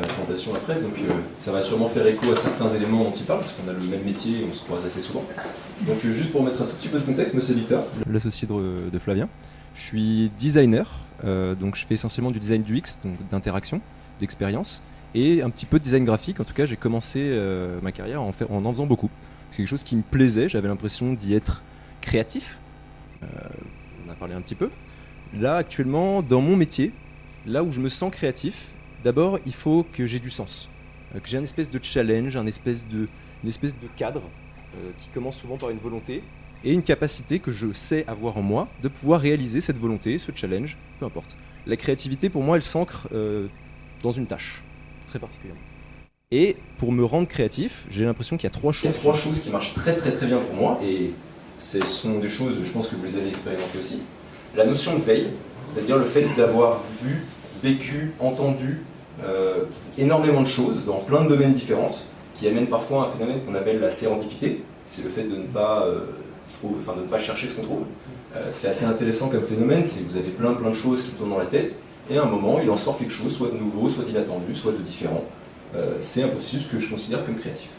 la présentation après, donc ça va sûrement faire écho à certains éléments dont il parle, parce qu'on a le même métier et on se croise assez souvent. Donc juste pour mettre un tout petit peu de contexte, moi c'est Victor, l'associé de Flavien. Je suis designer, donc je fais essentiellement du design d'UX, donc d'interaction, d'expérience, et un petit peu de design graphique. En tout cas, j'ai commencé ma carrière en faisant beaucoup. C'est quelque chose qui me plaisait, j'avais l'impression d'y être créatif. On a parlé un petit peu. Là, actuellement, dans mon métier, là où je me sens créatif, d'abord, il faut que j'ai du sens, que j'ai une espèce de challenge, une espèce de cadre qui commence souvent par une volonté et une capacité que je sais avoir en moi de pouvoir réaliser cette volonté, ce challenge, peu importe. La créativité, pour moi, elle s'ancre dans une tâche, très particulièrement. Et pour me rendre créatif, j'ai l'impression qu'il y a trois choses qui marchent très très très bien pour moi, et ce sont des choses, je pense que vous les avez expérimentées aussi. La notion de veille, c'est-à-dire le fait d'avoir vu, vécu, entendu énormément de choses dans plein de domaines différents, qui amènent parfois à un phénomène qu'on appelle la sérendipité. C'est le fait de ne pas, de ne pas chercher ce qu'on trouve. C'est assez intéressant comme phénomène, c'est que vous avez plein de choses qui tournent dans la tête, et à un moment, il en sort quelque chose, soit de nouveau, soit d'inattendu, soit de différent. C'est un processus que je considère comme créatif.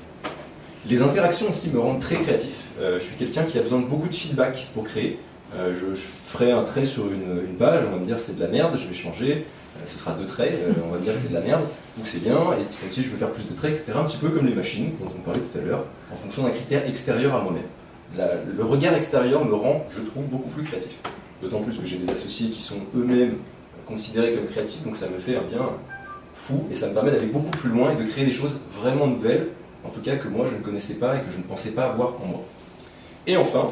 Les interactions aussi me rendent très créatif. Je suis quelqu'un qui a besoin de beaucoup de feedback pour créer. Je ferai un trait sur une page, on va me dire c'est de la merde, je vais changer, ce sera 2 traits, on va me dire que c'est de la merde, ou que c'est bien, et petit à petit je veux faire plus de traits, etc. Un petit peu comme les machines dont on parlait tout à l'heure, en fonction d'un critère extérieur à moi-même. Le regard extérieur me rend, je trouve, beaucoup plus créatif. D'autant plus que j'ai des associés qui sont eux-mêmes considérés comme créatifs, donc ça me fait un bien fou, et ça me permet d'aller beaucoup plus loin et de créer des choses vraiment nouvelles, en tout cas que moi je ne connaissais pas et que je ne pensais pas avoir en moi. Et enfin,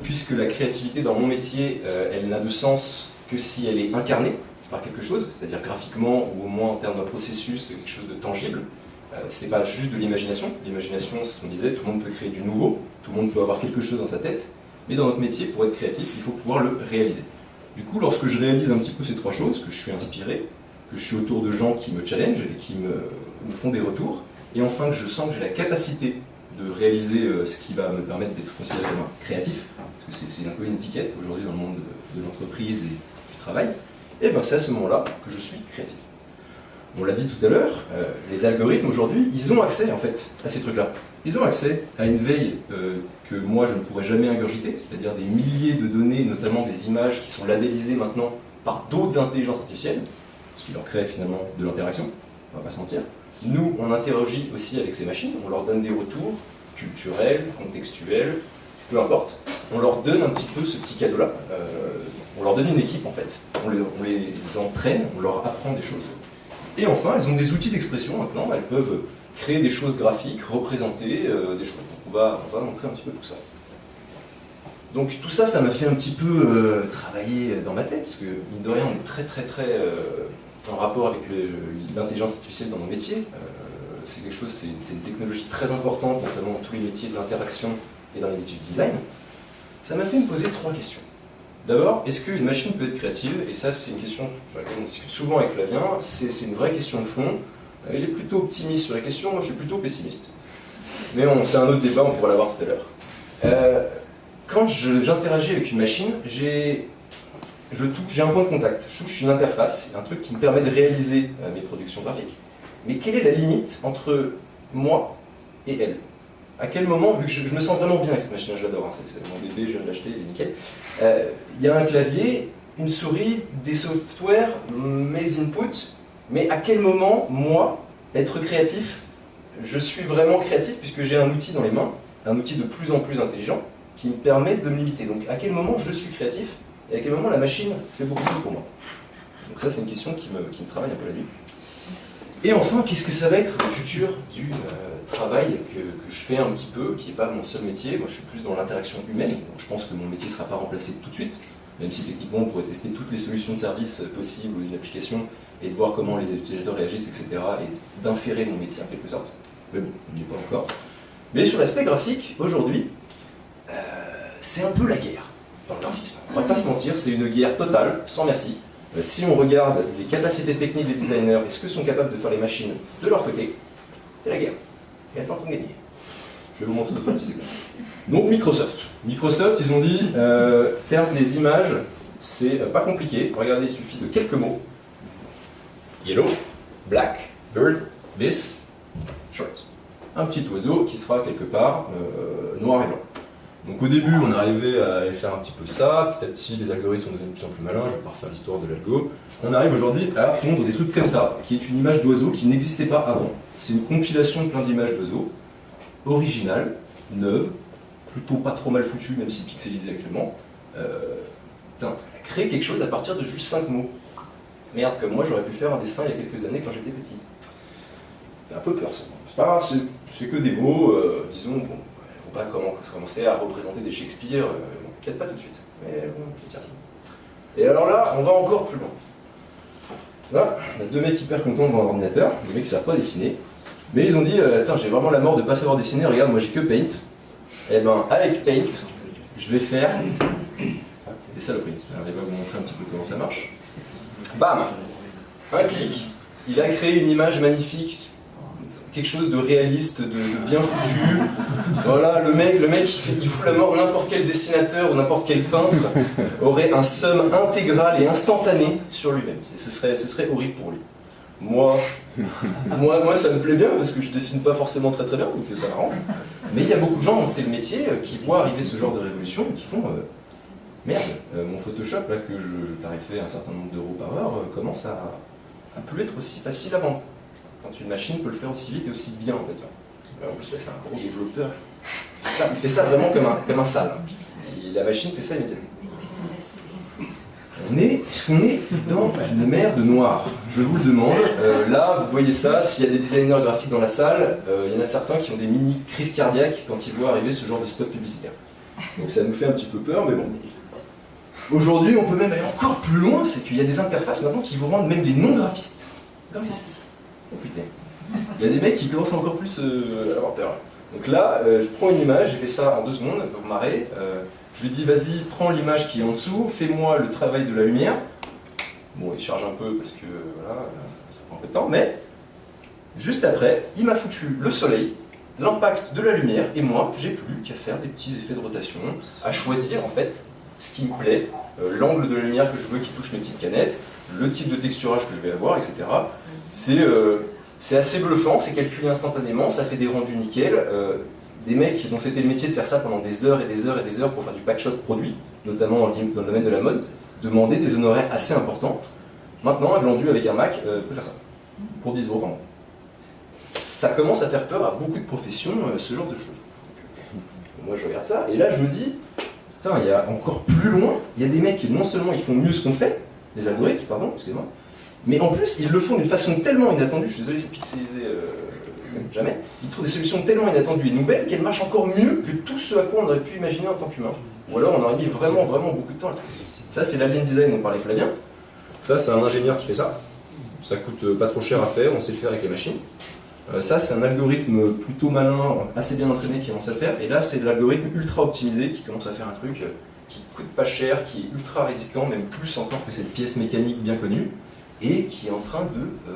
puisque la créativité dans mon métier, elle n'a de sens que si elle est incarnée par quelque chose, c'est-à-dire graphiquement ou au moins en termes d'un processus, de quelque chose de tangible, c'est pas juste de l'imagination. L'imagination, c'est ce qu'on disait, tout le monde peut créer du nouveau, tout le monde peut avoir quelque chose dans sa tête, mais dans notre métier, pour être créatif, il faut pouvoir le réaliser. Du coup, lorsque je réalise un petit peu ces 3 choses, que je suis inspiré, que je suis autour de gens qui me challengent et qui me font des retours, et enfin que je sens que j'ai la capacité de réaliser ce qui va me permettre d'être considéré comme un créatif, parce que c'est un peu une étiquette aujourd'hui dans le monde de l'entreprise et du travail, et bien c'est à ce moment-là que je suis créatif. On l'a dit tout à l'heure, les algorithmes aujourd'hui, ils ont accès en fait à ces trucs-là. Ils ont accès à une veille que moi je ne pourrais jamais ingurgiter, c'est-à-dire des milliers de données, notamment des images qui sont labellisées maintenant par d'autres intelligences artificielles, ce qui leur crée finalement de l'interaction, on va pas se mentir. Nous, on interagit aussi avec ces machines, on leur donne des retours culturels, contextuels, peu importe. On leur donne un petit peu ce petit cadeau-là, on leur donne une équipe en fait. On les entraîne, on leur apprend des choses. Et enfin, elles ont des outils d'expression maintenant, elles peuvent créer des choses graphiques, représenter des choses. On va montrer un petit peu tout ça. Donc tout ça, ça m'a fait un petit peu travailler dans ma tête, parce que mine de rien, on est très en rapport avec l'intelligence artificielle dans nos métiers. C'est quelque chose, c'est une technologie très importante, notamment dans tous les métiers de l'interaction et dans les métiers du design. Ça m'a fait me poser 3 questions. D'abord, est-ce qu'une machine peut être créative? Et ça, c'est une question sur laquelle on discute souvent avec Flavien. C'est une vraie question de fond. Il est plutôt optimiste sur la question, moi je suis plutôt pessimiste. Mais c'est un autre débat, on pourra l'avoir tout à l'heure. Quand j'interagis avec une machine, j'ai un point de contact. Je touche une interface, un truc qui me permet de réaliser mes productions graphiques. Mais quelle est la limite entre moi et elle? À quel moment, vu que je me sens vraiment bien avec cette machine, j'adore, hein, c'est mon bébé, je viens de l'acheter, il est nickel. Il y a un clavier, une souris, des softwares, mes inputs, mais à quel moment, moi, être créatif, je suis vraiment créatif puisque j'ai un outil dans les mains, un outil de plus en plus intelligent, qui me permet de me limiter. Donc à quel moment je suis créatif et à quel moment la machine fait beaucoup de choses pour moi. Donc ça c'est une question qui me travaille un peu la nuit. Et enfin, qu'est-ce que ça va être le futur du travail que je fais un petit peu, qui n'est pas mon seul métier. Moi je suis plus dans l'interaction humaine, donc je pense que mon métier ne sera pas remplacé tout de suite, même si techniquement on pourrait tester toutes les solutions de service possibles d'une application et de voir comment les utilisateurs réagissent, etc. et d'inférer mon métier en quelque sorte. Mais bon, on n'y est pas encore. Mais sur l'aspect graphique, aujourd'hui, c'est un peu la guerre dans le graphisme. On ne va pas se mentir, c'est une guerre totale, sans merci. Si on regarde les capacités techniques des designers et ce que sont capables de faire les machines de leur côté, c'est la guerre. Et elles sont en train de gagner. Je vais vous montrer d'autres petits exemples. Donc Microsoft. Microsoft, ils ont dit faire des images, c'est pas compliqué. Regardez, il suffit de quelques mots. Yellow, black, bird, this, short. Un petit oiseau qui sera quelque part noir et blanc. Donc au début, on arrivait à aller faire un petit peu ça, petit à petit les algorithmes sont devenus de plus en plus malins, je vais pas refaire l'histoire de l'algo. On arrive aujourd'hui à pondre des trucs comme ça, qui est une image d'oiseau qui n'existait pas avant. C'est une compilation de plein d'images d'oiseaux, originale, neuve, plutôt pas trop mal foutue, même si pixelisée actuellement. Elle a créé quelque chose à partir de juste 5 mots. Merde, comme moi j'aurais pu faire un dessin il y a quelques années quand j'étais petit. Ça fait un peu peur ça. C'est pas grave, c'est que des mots, disons, bon, il ne faut pas commencer à représenter des Shakespeare, peut-être pas tout de suite, mais bon, c'est bien. Et alors là, on va encore plus loin. Là, on a deux mecs hyper contents devant l'ordinateur, des mecs qui ne savent pas dessiner, mais ils ont dit, attends, j'ai vraiment la mort de ne pas savoir dessiner, regarde, moi j'ai que Paint. Et ben, avec Paint, je vais faire des saloperies. Alors, il va vous montrer un petit peu comment ça marche. Bam! Un clic, il a créé une image magnifique, quelque chose de réaliste, de bien foutu. Voilà, le mec il fout la mort, n'importe quel dessinateur ou n'importe quel peintre aurait un somme intégral et instantané sur lui-même. Ce serait horrible pour lui. Moi, ça me plaît bien parce que je dessine pas forcément très bien, donc ça m'arrange. Mais il y a beaucoup de gens dont c'est le métier qui voient arriver ce genre de révolution et qui font merde, mon Photoshop là que je tarifais un certain nombre d'euros par heure commence à plus être aussi facile à vendre. Quand une machine peut le faire aussi vite et aussi bien, en fait. En plus, là, c'est un gros développeur. Il fait ça vraiment comme un sale. Et la machine fait ça immédiatement. On est dans une mer de noir. Je vous le demande. Là, vous voyez ça. S'il y a des designers graphiques dans la salle, il y en a certains qui ont des mini crises cardiaques quand ils voient arriver ce genre de spot publicitaire. Donc ça nous fait un petit peu peur, mais bon. Aujourd'hui, on peut même aller encore plus loin. C'est qu'il y a des interfaces maintenant qui vous rendent même les non-graphistes. Graphistes. Oh putain. Il y a des mecs qui commencent encore plus à avoir peur. Donc là, je prends une image, j'ai fait ça en 2 secondes, pour marrer. Je lui dis, vas-y, prends l'image qui est en dessous, fais-moi le travail de la lumière. Bon, il charge un peu parce que voilà, ça prend un peu de temps, mais juste après, il m'a foutu le soleil, l'impact de la lumière, et moi, j'ai plus qu'à faire des petits effets de rotation, à choisir en fait ce qui me plaît, l'angle de la lumière que je veux qui touche mes petites canettes, le type de texturage que je vais avoir, etc. C'est assez bluffant, c'est calculé instantanément, ça fait des rendus nickel. Des mecs dont c'était le métier de faire ça pendant des heures et des heures et des heures pour faire du packshot produit, notamment dans le domaine de la mode, demandaient des honoraires assez importants. Maintenant, un glandu avec un Mac peut faire ça, pour 10 euros par mois. Ça commence à faire peur à beaucoup de professions, ce genre de choses. Moi je regarde ça, et là je me dis, putain, il y a encore plus loin, il y a des mecs qui non seulement ils font mieux ce qu'on fait, les algorithmes, pardon, excusez-moi, mais en plus ils le font d'une façon tellement inattendue, je suis désolé c'est pixelisé jamais, ils trouvent des solutions tellement inattendues et nouvelles qu'elles marchent encore mieux que tout ce à quoi on aurait pu imaginer en tant qu'humain. Ou alors on aurait mis vraiment beaucoup de temps à le faire. Ça c'est l'alien design dont parlait Flavien, ça c'est un ingénieur qui fait ça, ça coûte pas trop cher à faire, on sait le faire avec les machines. Ça c'est un algorithme plutôt malin, assez bien entraîné qui commence à le faire, et là c'est de l'algorithme ultra optimisé qui commence à faire un truc qui coûte pas cher, qui est ultra résistant, même plus encore que cette pièce mécanique bien connue, et qui est en train de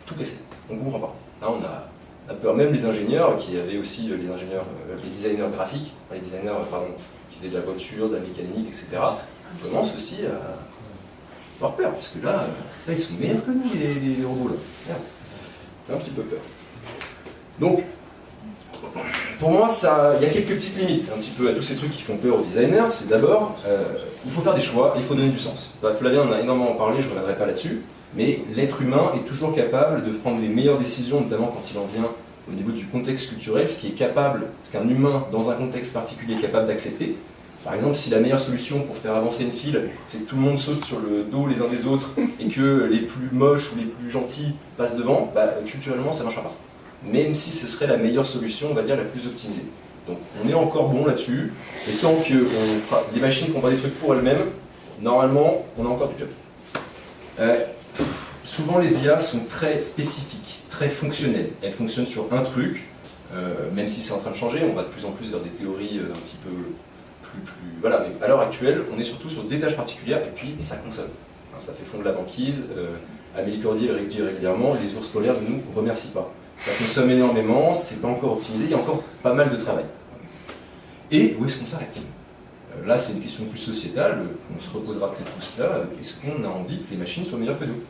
tout casser. On ne comprend pas. Là on a peur, même les ingénieurs, qui avaient aussi les designers graphiques, les designers qui faisaient de la voiture, de la mécanique, etc., commencent aussi à avoir peur, parce que là ils sont meilleurs que nous les robots là. Merde. J'ai un petit peu peur. Donc, pour moi, il y a quelques petites limites un petit peu à tous ces trucs qui font peur aux designers. C'est d'abord, il faut faire des choix et il faut donner du sens. Flavien en a énormément parlé, je ne reviendrai pas là-dessus, mais l'être humain est toujours capable de prendre les meilleures décisions, notamment quand il en vient au niveau du contexte culturel, ce qu'un humain dans un contexte particulier est capable d'accepter. Par exemple, si la meilleure solution pour faire avancer une file, c'est que tout le monde saute sur le dos les uns des autres et que les plus moches ou les plus gentils passent devant, culturellement ça ne marchera pas. Même si ce serait la meilleure solution, on va dire la plus optimisée. Donc on est encore bon là-dessus, et tant que les machines ne font pas des trucs pour elles-mêmes, normalement on a encore du job. Souvent les IA sont très spécifiques, très fonctionnelles. Elles fonctionnent sur un truc, même si c'est en train de changer, on va de plus en plus vers des théories un petit peu plus... Voilà, mais à l'heure actuelle, on est surtout sur des tâches particulières et puis ça consomme. Ça fait fondre la banquise. Amélie Cordier le dit régulièrement, les ours polaires ne nous remercient pas. Ça consomme énormément, c'est pas encore optimisé, il y a encore pas mal de travail. Et où est-ce qu'on s'arrête? Là, c'est une question plus sociétale, on se reposera peut-être tout cela. Est-ce qu'on a envie que les machines soient meilleures que nous?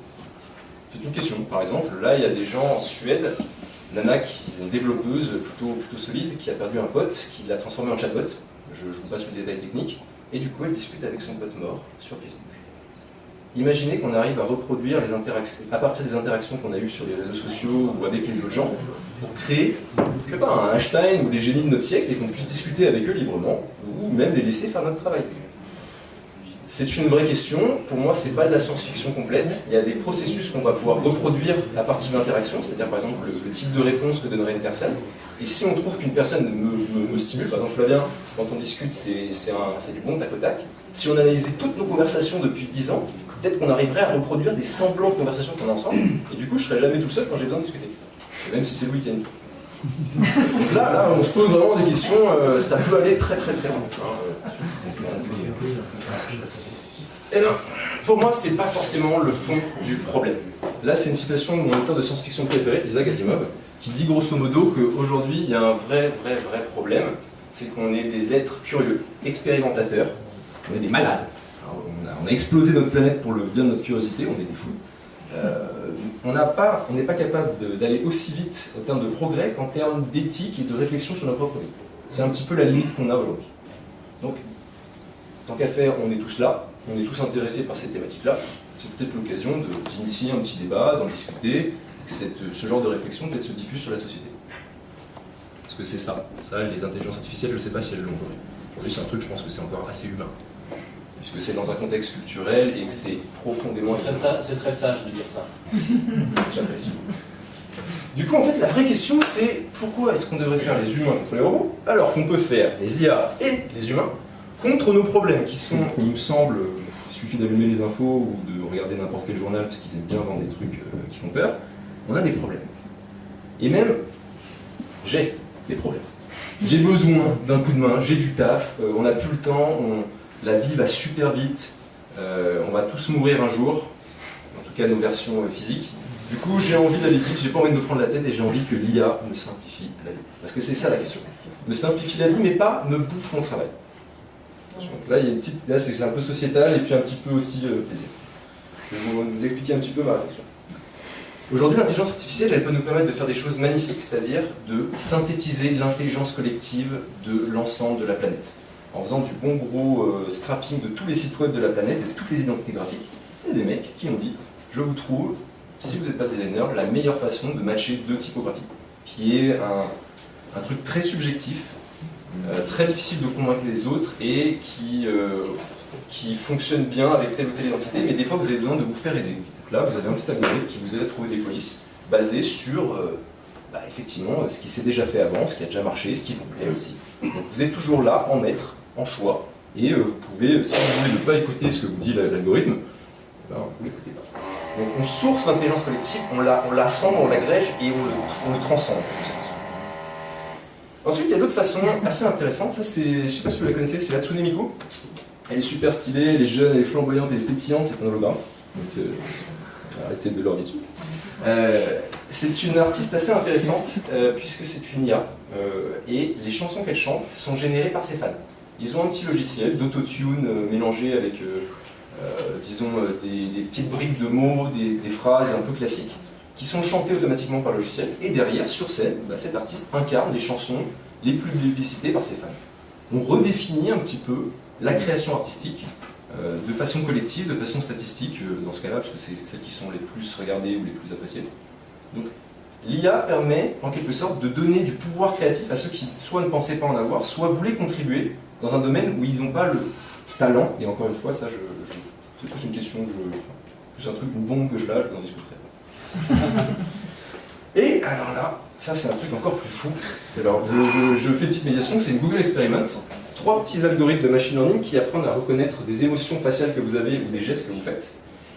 C'est une question. Par exemple, là, il y a des gens en Suède, nana, une développeuse plutôt solide, qui a perdu un pote, qui l'a transformé en chatbot. Je vous passe le détail technique. Et du coup, elle discute avec son pote mort sur Facebook. Imaginez qu'on arrive à reproduire les interactions, à partir des interactions qu'on a eues sur les réseaux sociaux ou avec les autres gens, pour créer, je sais pas, un Einstein ou les génies de notre siècle et qu'on puisse discuter avec eux librement, ou même les laisser faire notre travail. C'est une vraie question. Pour moi, c'est pas de la science-fiction complète. Il y a des processus qu'on va pouvoir reproduire à partir d'interactions, c'est-à-dire par exemple le type de réponse que donnerait une personne. Et si on trouve qu'une personne me stimule, par exemple Flavien, quand on discute, c'est du bon tac au tac. Si on analysait toutes nos conversations depuis 10 ans, peut-être qu'on arriverait à reproduire des semblants de conversations qu'on a ensemble, et du coup je serais jamais tout seul quand j'ai besoin de discuter. Même si c'est le week-end. Donc là, on se pose vraiment des questions, ça peut aller très très très loin. Et bien, pour moi, c'est pas forcément le fond du problème. Là, c'est une citation de mon auteur de science-fiction préféré, Isaac Asimov, qui dit grosso modo qu'aujourd'hui, il y a un vrai problème, c'est qu'on est des êtres curieux, expérimentateurs, on est des malades. Alors, on a explosé notre planète pour le bien de notre curiosité, on est des fous. On n'est pas capable d'aller aussi vite en termes de progrès qu'en termes d'éthique et de réflexion sur notre propre vie. C'est un petit peu la limite qu'on a aujourd'hui. Donc, tant qu'à faire, on est tous là, on est tous intéressés par ces thématiques-là. C'est peut-être l'occasion d'initier un petit débat, d'en discuter, que ce genre de réflexion peut-être se diffuse sur la société. Parce que c'est ça. Ça, les intelligences artificielles, je ne sais pas si elles l'ont aujourd'hui. Aujourd'hui, c'est un truc, je pense que c'est encore assez humain. Puisque c'est dans un contexte culturel et que c'est profondément... C'est très sage de dire ça. J'apprécie. Du coup, en fait, la vraie question, c'est pourquoi est-ce qu'on devrait faire les humains contre les robots, alors qu'on peut faire les IA et les humains contre nos problèmes, qui sont, il me semble, il suffit d'allumer les infos ou de regarder n'importe quel journal, parce qu'ils aiment bien vendre des trucs qui font peur, on a des problèmes. Et même, j'ai des problèmes. J'ai besoin d'un coup de main, j'ai du taf, on n'a plus le temps, la vie va super vite, on va tous mourir un jour, en tout cas nos versions physiques. Du coup, j'ai envie d'aller vite, j'ai pas envie de me prendre la tête et j'ai envie que l'IA me simplifie la vie. Parce que c'est ça la question. Me simplifie la vie, mais pas me bouffe mon travail. Donc là, il y a une petite, là c'est un peu sociétal et puis un petit peu aussi plaisir. Je vais vous expliquer un petit peu ma réflexion. Aujourd'hui, l'intelligence artificielle, elle peut nous permettre de faire des choses magnifiques, c'est-à-dire de synthétiser l'intelligence collective de l'ensemble de la planète. En faisant du bon gros scrapping de tous les sites web de la planète et de toutes les identités graphiques, il y a des mecs qui ont dit « Je vous trouve, si vous n'êtes pas designer, la meilleure façon de matcher deux typographies, qui est un truc très subjectif, très difficile de convaincre les autres et qui fonctionne bien avec telle ou telle identité, mais des fois vous avez besoin de vous faire aiser. Donc là, vous avez un petit algorithme qui vous aide à trouver des polices basées sur effectivement ce qui s'est déjà fait avant, ce qui a déjà marché, ce qui vous plaît aussi. Donc vous êtes toujours là en maître, en choix, et vous pouvez, si vous voulez ne pas écouter ce que vous dit l'algorithme, vous l'écoutez pas. Donc on source l'intelligence collective, on l'assemble, on l'agrège et on le transcende. Ensuite, il y a d'autres façons assez intéressantes. Ça, c'est, je ne sais pas si vous la connaissez, c'est Hatsune Miku. Elle est super stylée, elle est jeune, elle est flamboyante, elle est pétillante, c'est un hologramme. Donc arrêtez de leur dessus. C'est une artiste assez intéressante, puisque c'est une IA, et les chansons qu'elle chante sont générées par ses fans. Ils ont un petit logiciel d'autotune mélangé avec, disons, des petites briques de mots, des phrases un peu classiques, qui sont chantées automatiquement par le logiciel, et derrière, sur scène, cet artiste incarne les chansons les plus plébiscitées par ses fans. On redéfinit un petit peu la création artistique de façon collective, de façon statistique, dans ce cas-là, parce que c'est celles qui sont les plus regardées ou les plus appréciées. Donc, l'IA permet, en quelque sorte, de donner du pouvoir créatif à ceux qui soit ne pensaient pas en avoir, soit voulaient contribuer dans un domaine où ils n'ont pas le talent, et encore une fois, ça, c'est plus une question que plus un truc, une bombe que je lâche, je vous en discuterai. Et alors là, ça c'est un truc encore plus fou. Alors je fais une petite médiation, c'est une Google Experiment. 3 petits algorithmes de machine learning qui apprennent à reconnaître des émotions faciales que vous avez ou des gestes que vous faites,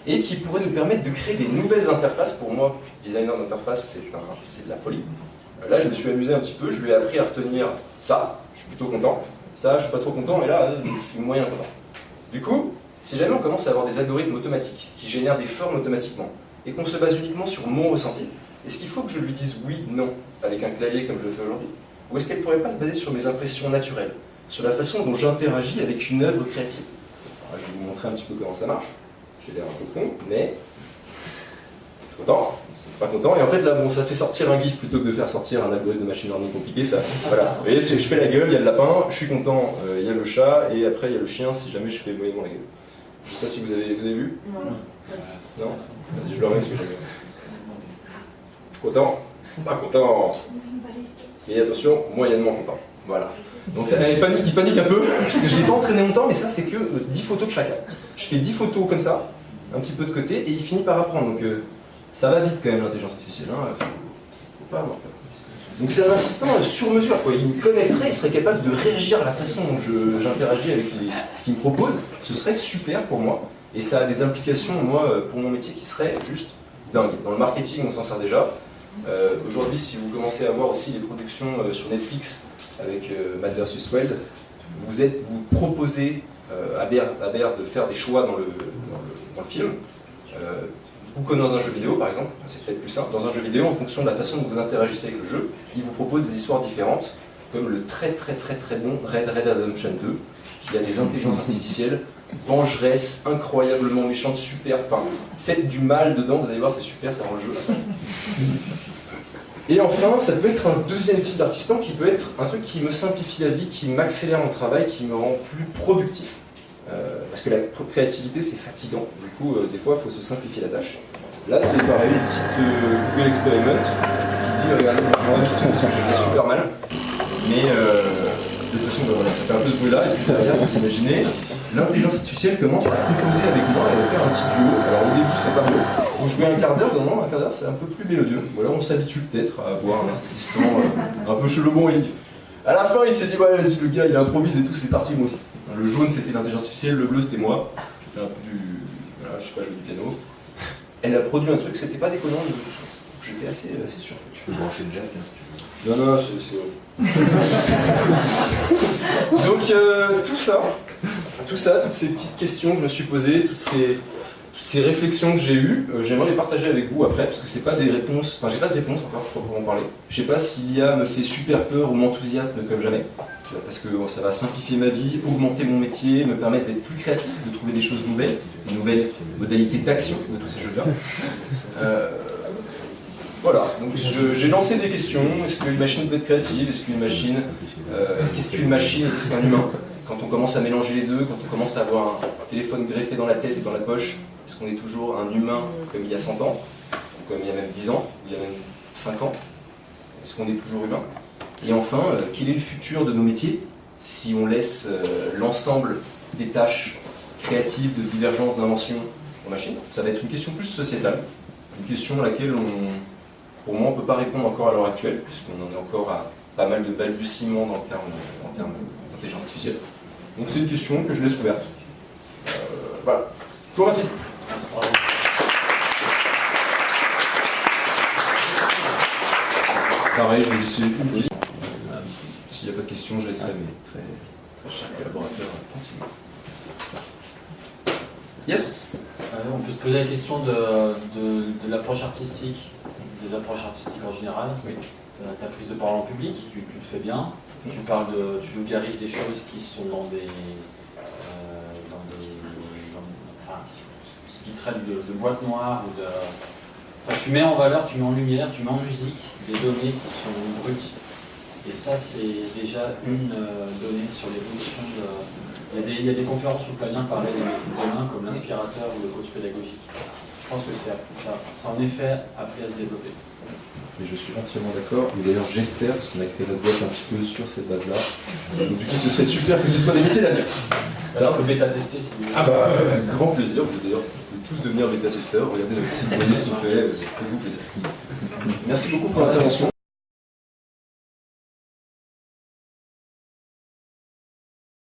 et qui pourraient nous permettre de créer des nouvelles interfaces. Pour moi, designer d'interface, c'est de la folie. Là, je me suis amusé un petit peu, je lui ai appris à retenir ça, je suis plutôt content. Ça, je suis pas trop content, mais là, je suis moyen content. Du coup, si jamais on commence à avoir des algorithmes automatiques qui génèrent des formes automatiquement, et qu'on se base uniquement sur mon ressenti, est-ce qu'il faut que je lui dise oui, non, avec un clavier comme je le fais aujourd'hui? Ou est-ce qu'elle ne pourrait pas se baser sur mes impressions naturelles, sur la façon dont j'interagis avec une œuvre créative? Alors, je vais vous montrer un petit peu comment ça marche. J'ai l'air un peu con, mais je Content? Pas content. Et en fait là, bon, ça fait sortir un GIF plutôt que de faire sortir un algorithme de machine learning compliqué. Ça, voilà. Vous voyez, je fais la gueule, il y a le lapin, je suis content, il y a le chat, et après il y a le chien si jamais je fais moyennement la gueule. Je sais pas si vous avez vu. Non. Non. Vas-y, je le remets parce que j'ai vu. Content? Pas content. Et attention, moyennement content. Voilà. Donc il panique un peu, parce que je ne l'ai pas entraîné longtemps, mais ça c'est que 10 photos de chacun. Je fais 10 photos comme ça, un petit peu de côté, et il finit par apprendre. Donc ça va vite quand même l'intelligence artificielle. Hein. Faut pas avoir peur. Donc c'est un assistant sur mesure, quoi. Il me connaîtrait, il serait capable de réagir à la façon dont j'interagis avec ce qu'il me propose. Ce serait super pour moi. Et ça a des implications, moi, pour mon métier qui seraient juste dingues. Dans le marketing, on s'en sert déjà. Aujourd'hui, si vous commencez à voir aussi les productions sur Netflix avec Mad vs Wild, vous proposez à Baird de faire des choix dans le film, ou comme dans un jeu vidéo par exemple, c'est peut-être plus simple. Dans un jeu vidéo, en fonction de la façon dont vous interagissez avec le jeu, il vous propose des histoires différentes, comme le très bon Red Redemption 2, qui a des intelligences artificielles, vengeresse, incroyablement méchante, super, enfin, faites du mal dedans, vous allez voir, c'est super, ça rend le jeu. Et enfin, ça peut être un deuxième type d'artisan qui peut être un truc qui me simplifie la vie, qui m'accélère mon travail, qui me rend plus productif. Parce que la créativité, c'est fatigant. Du coup, des fois, il faut se simplifier la tâche. Là, c'est pareil, une petite Google Experiment qui dit, regardez, mon ambition, j'ai super mal. Mais de toute façon, voilà, ça fait un peu ce bruit-là. Et puis derrière, vous imaginez, l'intelligence artificielle commence à composer avec moi et à faire un petit duo. Alors au début, c'est pas beau. Vous jouez un quart d'heure, non, un quart d'heure, c'est un peu plus mélodieux. Voilà, on s'habitue peut-être à avoir un assistant un peu chelebon et vif. À la fin, il s'est dit, ouais, vas-y, le gars, il improvise et tout, c'est parti, moi aussi. Le jaune, c'était l'intelligence artificielle, le bleu, c'était moi. J'ai fait un peu voilà, je sais pas, je joue du piano. Elle a produit un truc, c'était pas déconnant, j'étais assez surpris. Tu peux brancher le jack, hein, si tu veux. Non, c'est donc tout ça, toutes ces petites questions que je me suis posées, toutes ces réflexions que j'ai eues, j'aimerais les partager avec vous après, parce que c'est pas des réponses, enfin j'ai pas de réponse encore, je crois, pour en parler. Je sais pas si l'IA me fait super peur ou m'enthousiasme comme jamais, parce que ça va simplifier ma vie, augmenter mon métier, me permettre d'être plus créatif, de trouver des choses nouvelles, de nouvelles modalités d'action, de toutes ces choses-là. Voilà, donc j'ai lancé des questions. Est-ce qu'une machine peut être créative? Est-ce qu'une machine, qu'est-ce qu'une machine et qu'est-ce qu'un humain? Quand on commence à mélanger les deux, quand on commence à avoir un téléphone greffé dans la tête et dans la poche, est-ce qu'on est toujours un humain comme il y a 100 ans, ou comme il y a même 10 ans, ou il y a même 5 ans? Est-ce qu'on est toujours humain? Et enfin, quel est le futur de nos métiers si on laisse l'ensemble des tâches créatives, de divergence, d'invention aux machines? Ça va être une question plus sociétale, une question à laquelle pour moi, on ne peut pas répondre encore à l'heure actuelle, puisqu'on en est encore à pas mal de balbutiements en termes d'intelligence artificielle. Donc c'est une question que je laisse ouverte. Voilà. Je vous remercie. Pareil, je vais laisser une question. S'il n'y a pas de questions, je laisserai mes très chers collaborateurs continuer. Yes. On peut se poser la question de l'approche artistique, des approches artistiques en général. Oui. Ta prise de parole en public, tu le fais bien. Tu vulgarises des choses qui sont qui traitent de boîte noire ou de. Enfin, tu mets en valeur, tu mets en lumière, tu mets en musique des données qui sont brutes. Et ça, c'est déjà une donnée sur l'évolution de. Il y a des conférences où Flavien parlait des métiers de demain comme l'inspirateur ou le coach pédagogique. Je pense que ça en effet appris à se développer. Et je suis entièrement d'accord, et d'ailleurs j'espère, parce qu'on a créé notre boîte un petit peu sur cette base-là, donc du coup ce serait super que ce soit des métiers d'avenir. Alors que bêta-tester, si vous voulez. Ah bah, grand plaisir, vous d'ailleurs pouvez tous devenir bêta-testeurs, regardez notre site, voyez ce qu'on fait, faites-vous plaisir. Merci beaucoup pour l'intervention.